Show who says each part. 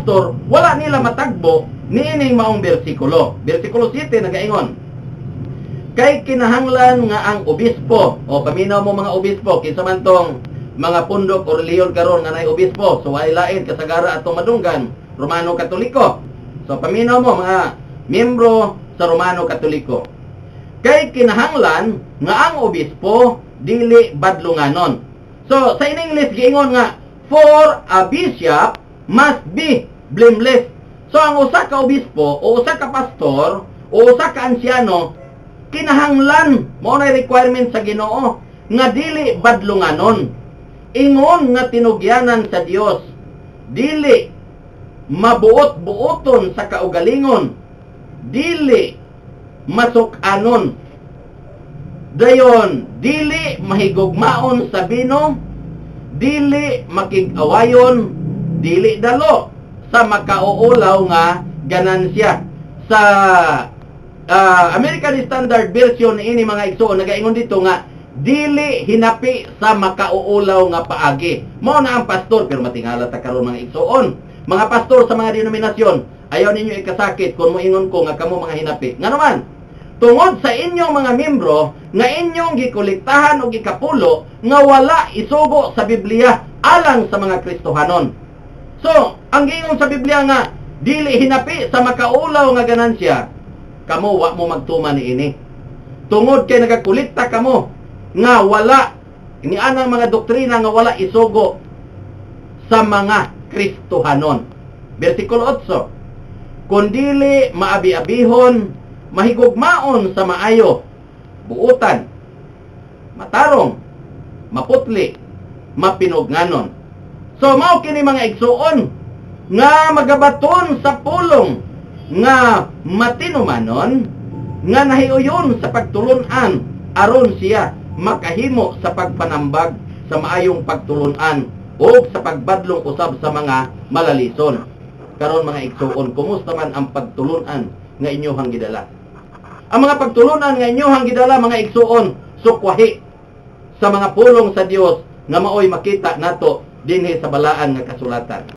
Speaker 1: pastor, wala nila matagbo niining maong bersikulo. Bersikulo 7 nagaingon, kay kinahanglan nga ang obispo, o paminaw mo mga obispo, kinsa man tong mga pundok o reliyon karon nga nay obispo, so ay lain kasagara atong madunggan Romano Katoliko. So paminaw mo mga miyembro sa Romano Katoliko, kay kinahanglan nga ang obispo dili badlunganon. So sa in English giingon nga, for a bishop must be blameless. So ang usa ka obispo o usa ka pastor o usa ka ansyano, kinahanglan mo na requirement sa Ginoo nga dili badlunganon, ingon nga tinugyanan sa Dios, dili mabuot-buoton sa kaugalingon, dili masukanon, dayon dili mahigugmaon sa bino, dili makig-awayon, dili dalo sa makauulaw nga ganansya. Sa American Standard Version ini mga igsoon nagaingon dito nga dili hinapi sa makauulaw nga paagi. Mao na ang pastor, pero matingala ta karon mga igsoon, mga pastor sa mga denominasyon, ayaw ninyo ikasakit kung moingon ko nga kamo mga hinapi. Nga naman, tungod sa inyong mga membro nga inyong gikolektahan o gikapulo nga wala isugo sa Biblia alang sa mga Kristohanon. So, ang giingon sa Biblia nga dili hinapi sa makaulaw nga ganansya, kamo wa mo magtuman niini. Tungod kay nagakolekta kamo nga wala ini anang mga doktrina nga wala isugo sa mga Kristohanon. Versikulo 8, kung dili maabi-abihon, mahigugmaon sa maayo, buutan, matarong, maputli, mapinugnanon. So mao kini mga igsuon nga magabaton sa pulong nga matinumanon, nga nahiuyon sa pagtulunan aron siya makahimo sa pagpanambag sa maayong pagtulunan o sa pagbadlong usab sa mga malalison. Karon mga igsuon, kumusta man ang pagtulunan nga inyohang gidala? Ang mga pagtulunan nga inyohang gidala mga igsuon, sukwahi sa mga pulong sa Dios nga maoy makita nato dinhi sa balaan nga kasulatan.